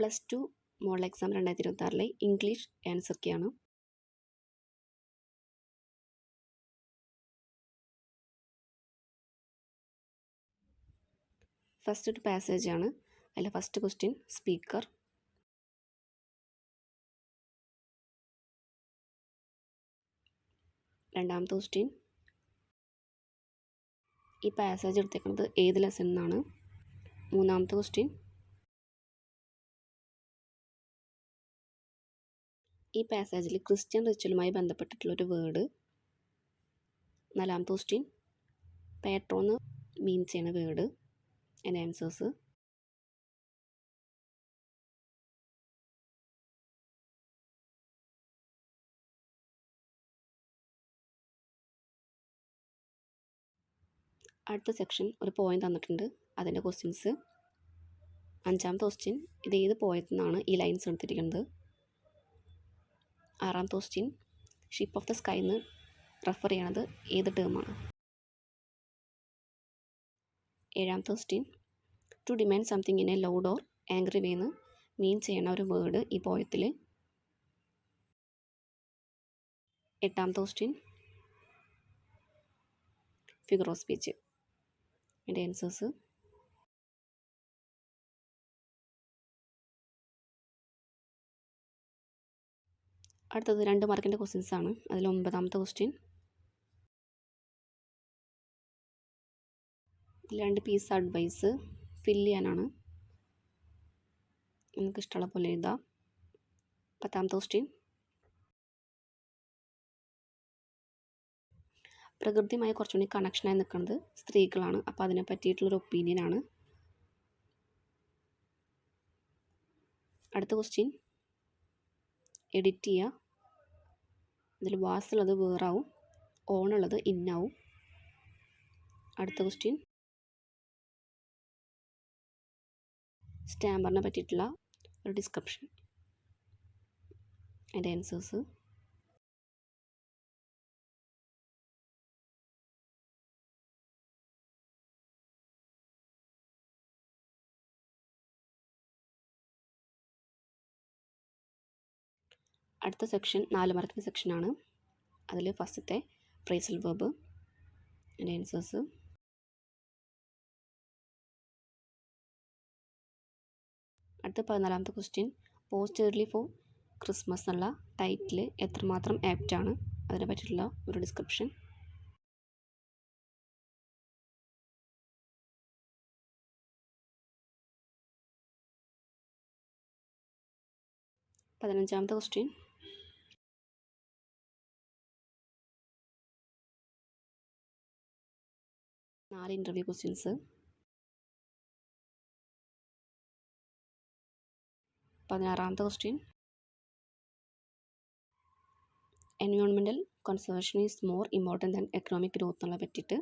+2 model exam 2026 English answer കീയാണ്. First ഒരു passage ആണ്. അതിൽ ഫസ്റ്റ് ക്വസ്റ്റ്യൻ സ്പീക്കർ. രണ്ടാമത്തെ ക്വസ്റ്റ്യൻ ഈ പാസേജ് എടുത്തേക്കുന്നത് ഏത് ലെസൺ എന്നാണ്. മൂന്നാമത്തെ ക്വസ്റ്റ്യൻ ഈ പാസേജിൽ ക്രിസ്ത്യൻ റിച്വലുമായി ബന്ധപ്പെട്ടിട്ടുള്ളൊരു വേർഡ്. നാലാമത്തെ ക്വസ്റ്റ്യൻ പാട്രോന്ന് മീൻ ചെയ്യുന്ന വേർഡ് ആൻഡ് ആൻസേഴ്സ്. അടുത്ത സെക്ഷൻ ഒരു പോയം തന്നിട്ടുണ്ട്, അതിൻ്റെ ക്വസ്റ്റ്യൻസ്. അഞ്ചാമത്തെ ക്വസ്റ്റ്യൻ ഇത് ഏത് പോയത്തിൽ നിന്നാണ് ഈ ലൈൻസ് എടുത്തിരിക്കുന്നത്. ആറാമത്തെ question ship of the sky എന്ന് റെഫർ ചെയ്യണത് ഏത് ടേമാണ്. ഏഴാമത്തെ question to demand something in a loud or angry way എന്ന് മീൻ ചെയ്യണ ഒരു വേർഡ് ഈ പോയത്തിൽ. എട്ടാമത്തെ ക്വസ്റ്റ്യൻ ഫിഗർ ഓഫ് സ്പീച്ച്. അതിൻ്റെ ആൻസേഴ്സ്. അടുത്തത് 2 മാർക്കിൻ്റെ ക്വസ്റ്റ്യൻസ് ആണ്. അതിൽ 9ാമത്തെ ക്വസ്റ്റ്യൻ 2 പീസ് അഡ്വൈസ് ഫില്ല് ചെയ്യാനാണ്. നിങ്ങൾക്ക് ഇഷ്ടമുള്ള പോലെ എഴുതാം. 10ാമത്തെ ക്വസ്റ്റ്യൻ പ്രകൃതിയുമായി കുറച്ചുകൂടി കണക്ഷനായി നിൽക്കുന്നത് സ്ത്രീകളാണ്. അപ്പോൾ അതിനെ പറ്റിയിട്ടുള്ളൊരു ഒപ്പീനിയനാണ്. അടുത്ത ക്വസ്റ്റ്യൻ എഡിറ്റ് ചെയ്യുക. ഇതിൽ വാസുള്ളത് വേറാവും, ഓണുള്ളത് ഇന്നാവും. അടുത്ത ക്വസ്റ്റ്യൻ സ്റ്റാമ്പറിനെ പറ്റിയിട്ടുള്ള ഒരു ഡിസ്ക്രിപ്ഷൻ. അതിൻ്റെ ആൻസേഴ്സ്. അടുത്ത സെക്ഷൻ 4 മാർക്കിൻ്റെ സെക്ഷനാണ്. അതിൽ ഫസ്റ്റത്തെ ഫ്രേസൽ വെർബ്, അതിൻ്റെ ആൻസേഴ്സ്. അടുത്ത 14ാമത്തെ question post early for Christmas എന്നുള്ള ടൈറ്റിൽ എത്രമാത്രം ആപ്റ്റാണ്, അതിനെ പറ്റിയിട്ടുള്ള ഒരു ഡിസ്ക്രിപ്ഷൻ. പതിനഞ്ചാമത്തെ ക്വസ്റ്റ്യൻ 4 ഇൻ്റർവ്യൂ ക്വസ്റ്റ്യൻസ്. 16ാമത്തെ question environmental conservation is more important than economic growth എന്നുള്ള പറ്റിയിട്ട്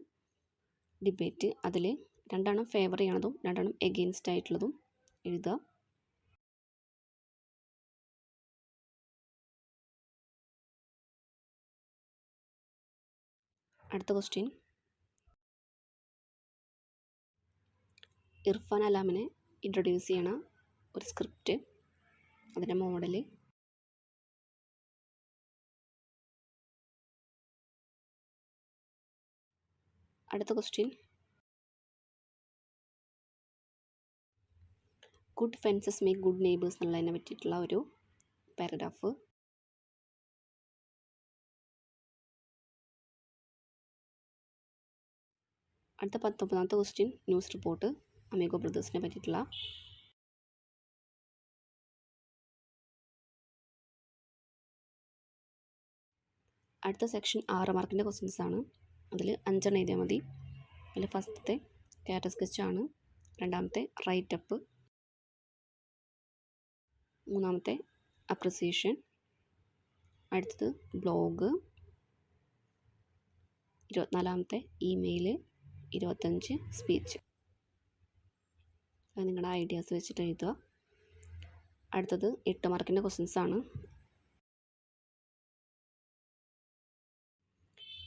ഡിബേറ്റ്. അതിൽ 2 ഫേവർ ചെയ്യണതും 2 എഗെയിൻസ്റ്റ് ആയിട്ടുള്ളതും എഴുതുക. അടുത്ത ക്വസ്റ്റ്യൻ ഇർഫാൻ അലാമിനെ ഇൻട്രൊഡ്യൂസ് ചെയ്യണ ഒരു സ്ക്രിപ്റ്റ്, അതിൻ്റെ മോഡൽ. അടുത്ത question good fences make good neighbours എന്നുള്ളതിനെ പറ്റിയിട്ടുള്ള ഒരു പാരഗ്രാഫ്. അടുത്ത 19ാമത്തെ ക്വസ്റ്റ്യൻ ന്യൂസ് റിപ്പോർട്ട് അമേഗോ ബ്രദേഴ്സിനെ പറ്റിയിട്ടുള്ള. അടുത്ത സെക്ഷൻ 6 മാർക്കിൻ്റെ ക്വസ്റ്റ്യൻസ് ആണ്. അതിൽ 5 എഴുതിയാൽ മതി. അതിൽ ഫസ്റ്റത്തെ ക്യാരക്ടർ സ്കെച്ചാണ്. രണ്ടാമത്തെ റൈറ്റപ്പ്. മൂന്നാമത്തെ അപ്രിസിയേഷൻ. അടുത്തത് ബ്ലോഗ്. 24ാമത്തെ ഇമെയിൽ. 25 സ്പീച്ച്. അത് നിങ്ങളുടെ ഐഡിയാസ് വെച്ചിട്ട് എഴുതുക. അടുത്തത് 8 മാർക്കിൻ്റെ ക്വസ്റ്റ്യൻസ് ആണ്.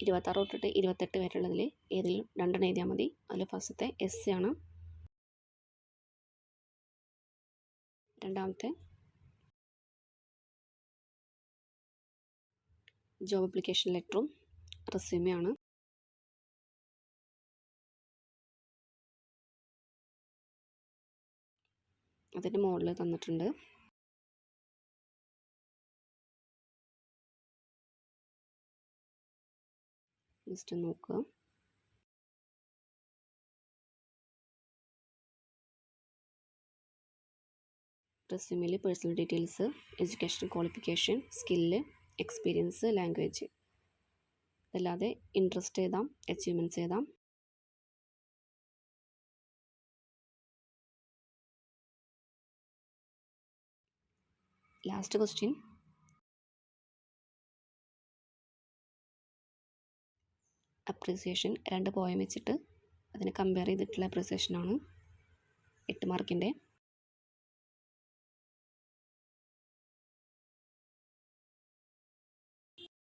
26 തൊട്ടിട്ട് 28 വരെയുള്ളതിൽ ഏതെങ്കിലും 2 എഴുതിയാൽ മതി. അതിൽ ഫസ്റ്റത്തെ എസ് ആണ്. രണ്ടാമത്തെ ജോബ് അപ്ലിക്കേഷൻ ലെറ്ററും റെസ്യൂമെയാണ്. അതിൻ്റെ മുകളിൽ തന്നിട്ടുണ്ട്. ജസ്റ്റ് നോക്കുക. റെസ്യൂമിൽ personal details, education qualification, skill, experience, language, അതല്ലാതെ ഇൻട്രസ്റ്റ് എഴുതാം, അച്ചീവ്മെൻറ്റ്സ് എഴുതാം. ലാസ്റ്റ് ക്വസ്റ്റ്യൻ, അപ്രീസിയേഷൻ 2 പോയം വെച്ചിട്ട് അതിനെ കമ്പയർ ചെയ്തിട്ടുള്ള അപ്രീസിയേഷനാണ്. 8 മാർക്കിൻ്റെ.